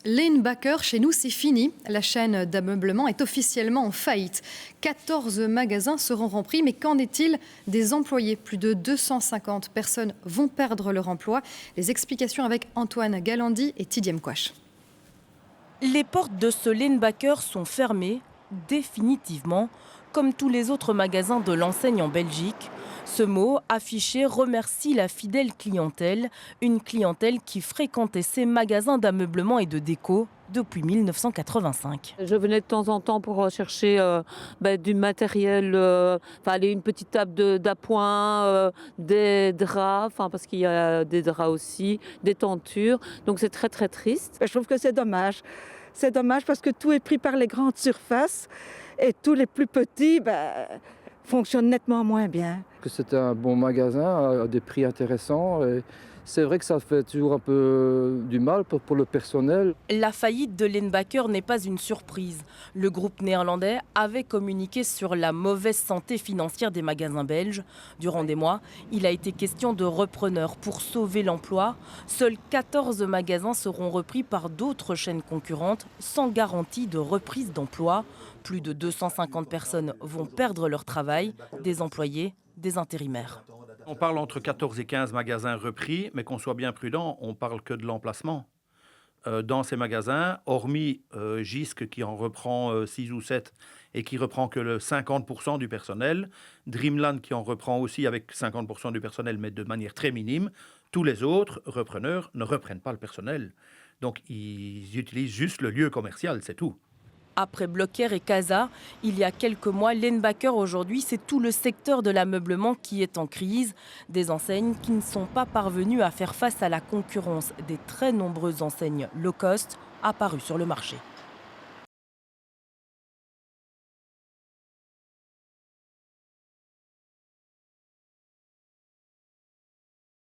Lane-Backer, chez nous, c'est fini. La chaîne d'ameublement est officiellement en faillite. 14 magasins seront remplis, mais qu'en est-il des employés? Plus de 250 personnes vont perdre leur emploi. Les explications avec Antoine Galandi et Tidiem Kouache. Les portes de ce Lane-Backer sont fermées définitivement, comme tous les autres magasins de l'enseigne en Belgique. Ce mot affiché remercie la fidèle clientèle, une clientèle qui fréquentait ces magasins d'ameublement et de déco depuis 1985. Je venais de temps en temps pour chercher du matériel, une petite table d'appoint, des draps, parce qu'il y a des draps aussi, des tentures. Donc c'est très très triste. Je trouve que c'est dommage. C'est dommage parce que tout est pris par les grandes surfaces et tous les plus petits fonctionnent nettement moins bien. Que c'était un bon magasin à des prix intéressants. Et c'est vrai que ça fait toujours un peu du mal pour le personnel. La faillite de Lane-Backer n'est pas une surprise. Le groupe néerlandais avait communiqué sur la mauvaise santé financière des magasins belges. Durant des mois, il a été question de repreneurs pour sauver l'emploi. Seuls 14 magasins seront repris par d'autres chaînes concurrentes sans garantie de reprise d'emploi. Plus de 250 personnes vont perdre leur travail, des employés, des intérimaires. On parle entre 14 et 15 magasins repris, mais qu'on soit bien prudent, on parle que de l'emplacement. Dans ces magasins, hormis Gisque qui en reprend 6 ou 7 et qui reprend que le 50% du personnel, Dreamland qui en reprend aussi avec 50% du personnel, mais de manière très minime, tous les autres repreneurs ne reprennent pas le personnel. Donc ils utilisent juste le lieu commercial, c'est tout. Après Blocker et Casa, il y a quelques mois, Lane-Backer aujourd'hui, c'est tout le secteur de l'ameublement qui est en crise. Des enseignes qui ne sont pas parvenues à faire face à la concurrence des très nombreuses enseignes low cost apparues sur le marché.